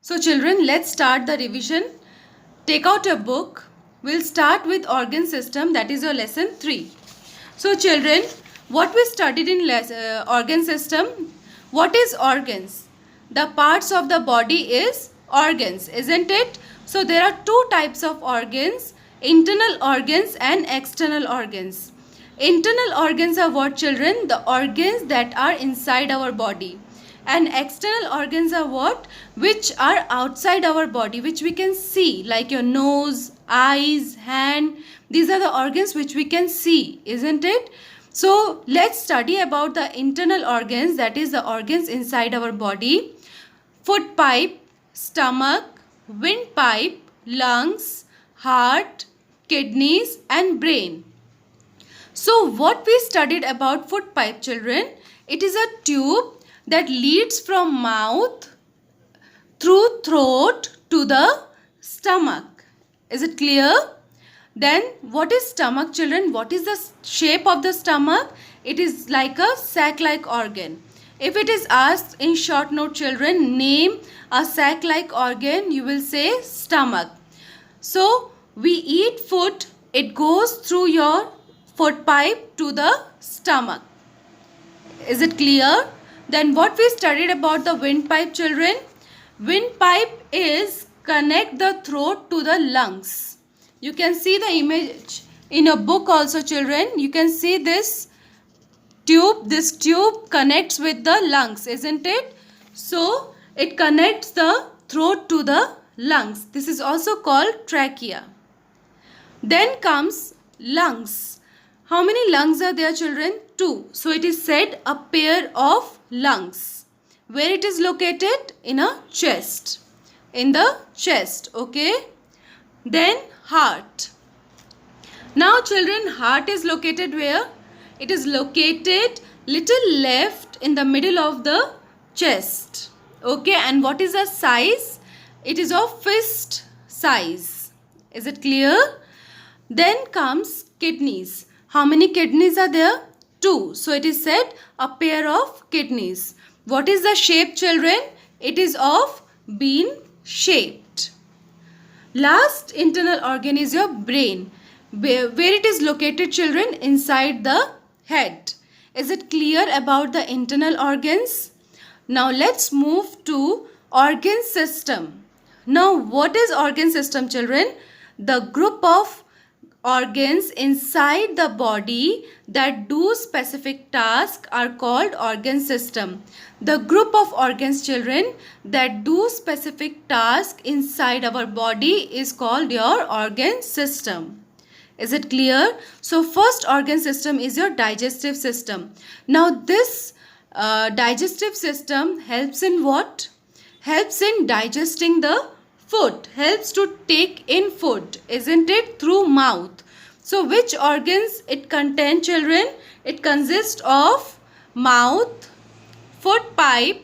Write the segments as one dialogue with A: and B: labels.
A: So children, let's start the revision. Take out a book. We'll start with organ system, that is your lesson 3. So children, what we studied in organ system? What is organs? The parts of the body is organs, isn't it? So there are two types of organs, internal organs and external organs. Internal organs are what, children? The organs that are inside our body. And external organs are what? Which are outside our body, which we can see, like your nose, eyes, hand. These are the organs which we can see, isn't it? So let's study about the internal organs, that is the organs inside our body. Foot pipe, stomach, windpipe, lungs, heart, kidneys and brain. So what we studied about foot pipe, children? It is a tube that leads from mouth through throat to the stomach. Is it clear? Then what is stomach, children? What is the shape of the stomach? It is like a sac-like organ. If it is asked in short note, children, name a sac-like organ, you will say stomach. So we eat food, it goes through your foot pipe to the stomach. Is it clear? Then what we studied about the windpipe, children? Windpipe is connect the throat to the lungs. You can see the image in your book also, children. You can see this tube. This tube connects with the lungs, isn't it? So it connects the throat to the lungs. This is also called trachea. Then comes lungs. How many lungs are there, children? 2. So it is said a pair of lungs. Where it is located? In a chest. In the chest, okay? Then heart. Now children, heart is located where? It is located little left in the middle of the chest. Okay, and what is the size? It is of fist size. Is it clear? Then comes kidneys. How many kidneys are there? 2. So it is said a pair of kidneys. What is the shape, children? It is of bean shaped. Last internal organ is your brain. Where it is located, children? Inside the head. Is it clear about the internal organs? Now let's move to organ system. Now what is organ system, children? The group of organs inside the body that do specific tasks are called organ system. The group of organs, children, that do specific tasks inside our body is called your organ system. Is it clear? So first organ system is your digestive system. Now this digestive system helps in what? Helps in digesting the food, helps to take in food, isn't it? Through mouth. So which organs it contains, children? It consists of mouth, foot pipe,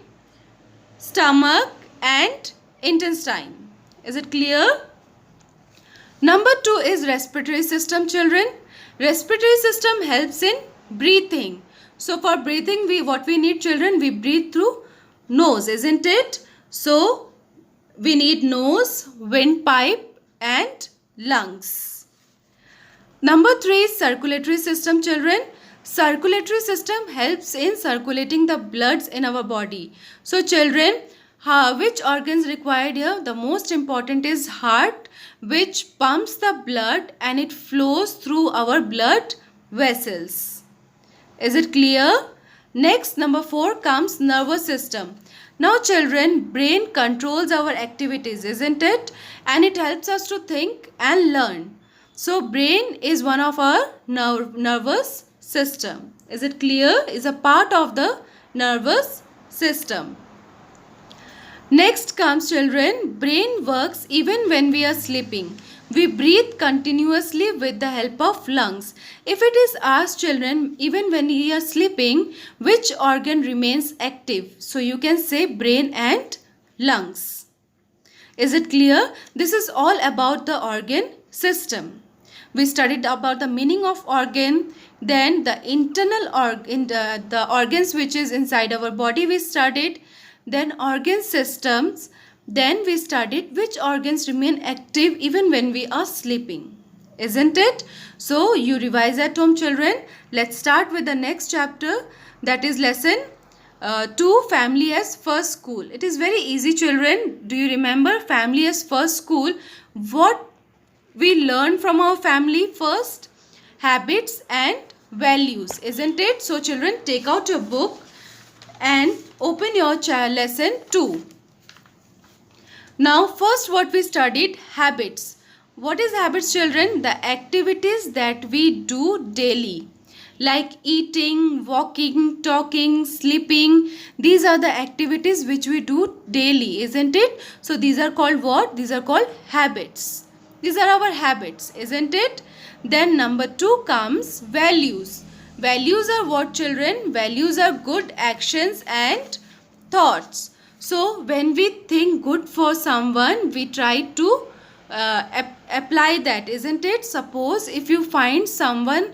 A: stomach and intestine. Is it clear? Number 2 is respiratory system, children. Respiratory system helps in breathing. So for breathing, what we need, children? We breathe through nose, isn't it? So we need nose, windpipe and lungs. Number 3 is circulatory system, children. Circulatory system helps in circulating the bloods in our body. So children, which organs required here? The most important is heart, which pumps the blood and it flows through our blood vessels. Is it clear? Next, number 4 comes nervous system. Now children, brain controls our activities, isn't it? And it helps us to think and learn. So brain is one of our nervous system. Is it clear? Is a part of the nervous system. Next comes, children, brain works even when we are sleeping. We breathe continuously with the help of lungs. If it is asked, children, even when we are sleeping, which organ remains active? So you can say brain and lungs. Is it clear? This is all about the organ system. We studied about the meaning of organ, then the internal the organs which is inside our body we studied, then organ systems, Then we studied which organs remain active even when we are sleeping. Isn't it? So you revise at home, children. Let's start with the next chapter, that is lesson 2, family as first school. It is very easy, children. Do you remember family as first school? What we learn from our family first? Habits and values, isn't it? So children, take out your book and open your lesson 2. Now first what we studied, habits. What is habits, children? The activities that we do daily, like eating, walking, talking, sleeping. These are the activities which we do daily, isn't it? So these are called what? These are called habits. These are our habits, isn't it? Then number 2 comes values. Values are what, children? Values are good actions and thoughts. So when we think good for someone, we try to apply that, isn't it? Suppose if you find someone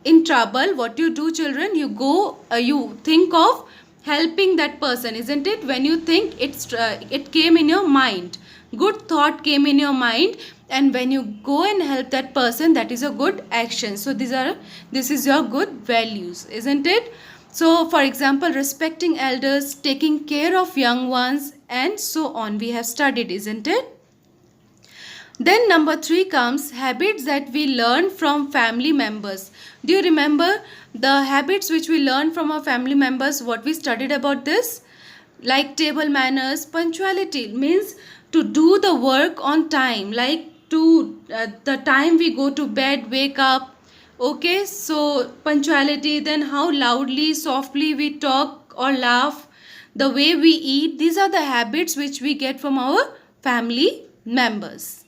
A: in trouble, what you do, children? You go, you think of helping that person, isn't it? When you think, it came in your mind, good thought came in your mind, and when you go and help that person, that is a good action. So this is your good values, isn't it? So for example, respecting elders, taking care of young ones, and so on, we have studied, isn't it? Then number 3 comes habits that we learn from family members. Do you remember the habits which we learn from our family members? What we studied about this? Like table manners, punctuality means to do the work on time, like to the time we go to bed, wake up. Okay, so punctuality, then how loudly, softly we talk or laugh, the way we eat. These are the habits which we get from our family members.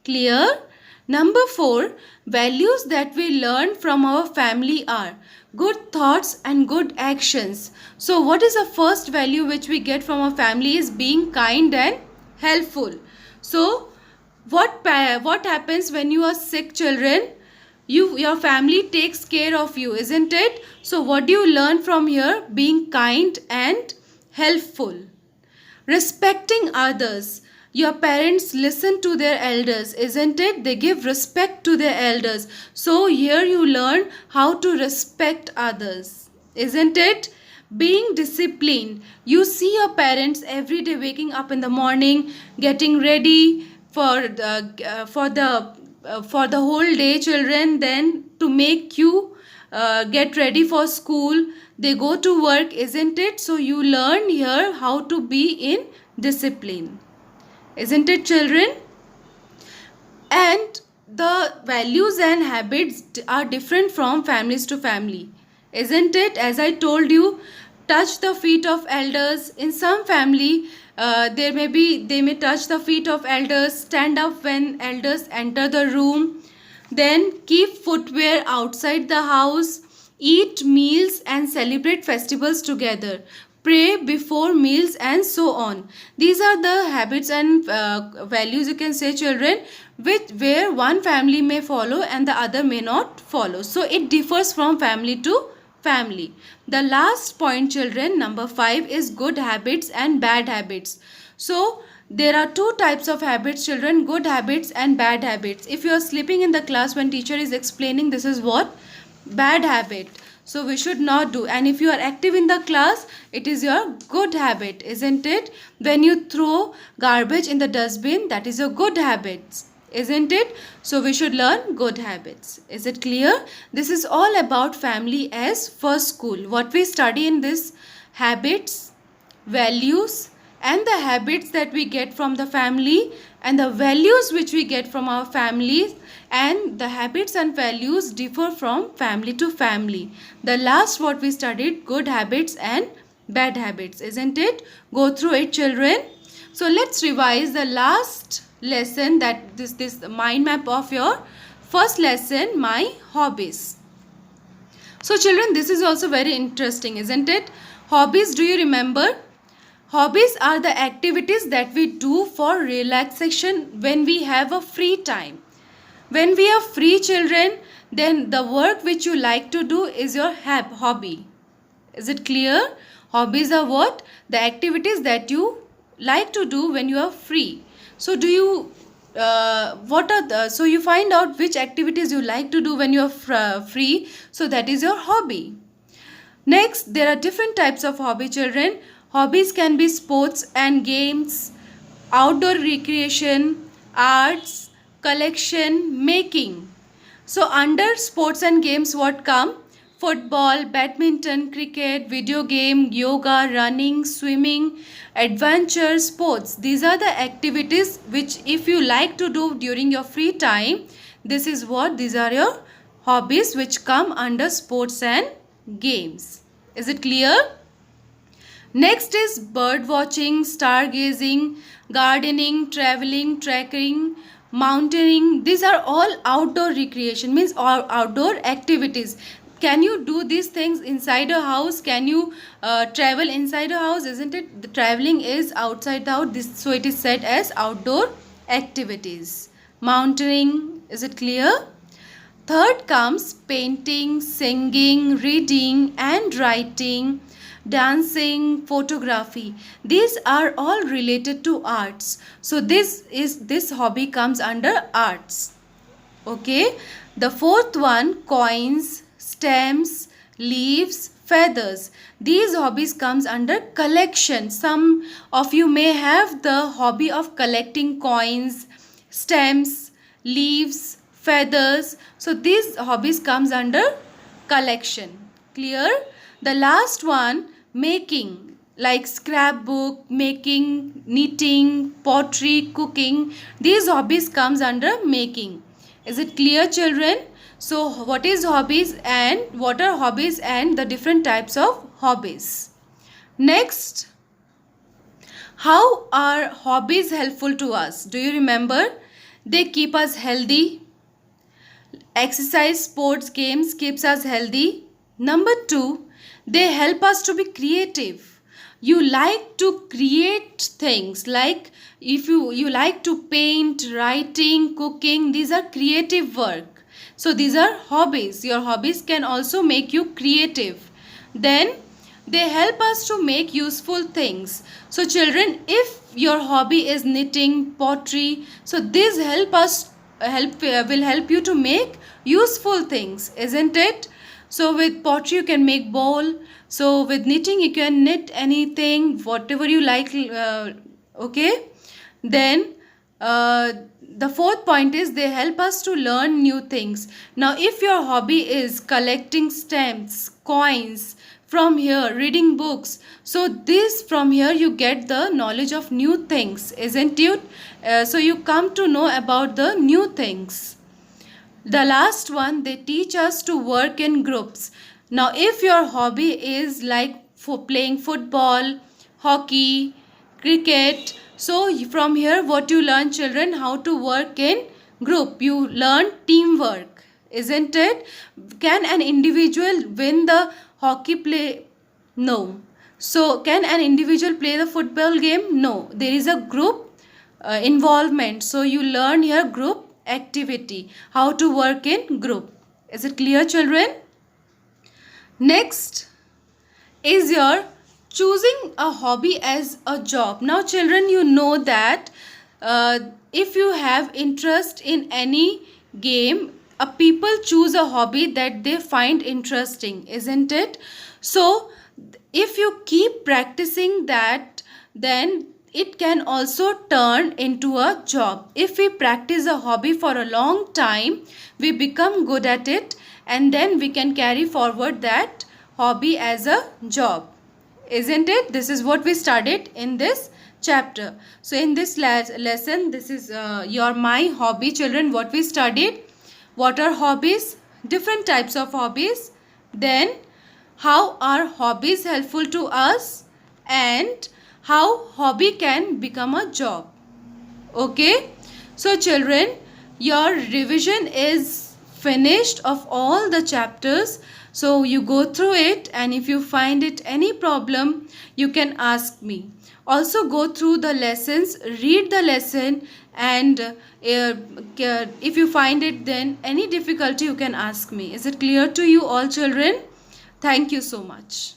A: Clear? Number 4, values that we learn from our family are good thoughts and good actions. So what is the first value which we get from our family is being kind and helpful. So what happens when you are sick, children? Your family takes care of you, isn't it? So what do you learn from here? Being kind and helpful. Respecting others. Your parents listen to their elders, isn't it? They give respect to their elders. So here you learn how to respect others, isn't it? Being disciplined. You see your parents every day waking up in the morning, getting ready for the whole day, children. Then to make you get ready for school, they go to work, isn't it? So you learn here how to be in discipline, isn't it, children? And the values and habits are different from families to family, isn't it? As I told you, touch the feet of elders. In some family, they may touch the feet of elders, stand up when elders enter the room, then keep footwear outside the house, eat meals and celebrate festivals together, pray before meals, and so on. These are the habits and values, you can say, children, where one family may follow and the other may not follow. So it differs from family to family. The last point, children, number 5, is good habits and bad habits. So there are 2 types of habits, children, good habits and bad habits. If you are sleeping in the class when teacher is explaining, this is what? Bad habit. So we should not do. And if you are active in the class, it is your good habit, isn't it? When you throw garbage in the dustbin, that is your good habits, isn't it? So we should learn good habits. Is it clear? This is all about family as first school. What we study in this: habits, values, and the habits that we get from the family, and the values which we get from our families, and the habits and values differ from family to family. The last what we studied, good habits and bad habits, isn't it? Go through it, children. So let's revise the last lesson, that this mind map of your first lesson, my hobbies. So children, this is also very interesting, isn't it? Hobbies, do you remember? Hobbies are the activities that we do for relaxation when we have a free time. When we are free, children, then the work which you like to do is your hobby. Is it clear? Hobbies are what? The activities that you like to do when you are free? So do you so you find out which activities you like to do when you are free. So that is your hobby. Next, there are different types of hobby, children. Hobbies can be sports and games, outdoor recreation, arts, collection, making. So under sports and games, what come? Football, badminton, cricket, video game, yoga, running, swimming, adventure, sports. These are the activities which if you like to do during your free time, these are your hobbies which come under sports and games. Is it clear? Next is bird watching, stargazing, gardening, traveling, trekking, mountaineering. These are all outdoor recreation, means all outdoor activities. Can you do these things inside a house? Can you travel inside a house? Isn't it? The traveling is outside the house. So it is said as outdoor activities. Mountaineering. Is it clear? Third comes painting, singing, reading and writing, dancing, photography. These are all related to arts. So this hobby comes under arts. Okay. The fourth one, coins, stamps, leaves, feathers. These hobbies comes under collection. Some of you may have the hobby of collecting coins, stamps, leaves, feathers. So these hobbies comes under collection. Clear? The last one, making, like scrapbook, making, knitting, pottery, cooking. These hobbies comes under making. Is it clear, children? So what is hobbies and what are hobbies and the different types of hobbies? Next, how are hobbies helpful to us? Do you remember? They keep us healthy. Exercise, sports, games keeps us healthy. Number 2, they help us to be creative. You like to create things, like if you like to paint, writing, cooking. These are creative work. So these are hobbies. Your hobbies can also make you creative. Then they help us to make useful things. So children, if your hobby is knitting, pottery, so these will help you to make useful things, isn't it? So with pottery you can make bowl. So with knitting you can knit anything, whatever you like. Okay. Then the fourth point is they help us to learn new things. Now if your hobby is collecting stamps, coins, from here reading books, so this from here you get the knowledge of new things, isn't it? So you come to know about the new things. The last one, they teach us to work in groups. Now if your hobby is like for playing football, hockey, cricket, so from here what you learn, children, how to work in group. You learn teamwork, isn't it? Can an individual win the hockey play? No. So can an individual play the football game? No. There is a group involvement. So you learn here group activity, how to work in group. Is it clear, children? Next is your choosing a hobby as a job. Now children, you know that if you have interest in any game, people choose a hobby that they find interesting, isn't it? So if you keep practicing that, then it can also turn into a job. If we practice a hobby for a long time, we become good at it and then we can carry forward that hobby as a job, isn't it? This is what we studied in this chapter. So in this lesson, this is your my hobby, children. What we studied, what are hobbies, different types of hobbies, then how are hobbies helpful to us, and how hobby can become a job. Okay, so children, your revision is finished of all the chapters. So you go through it, and if you find it any problem, you can ask me. Also go through the lessons, read the lesson, and if you find it then any difficulty, you can ask me. Is it clear to you all, children? Thank you so much.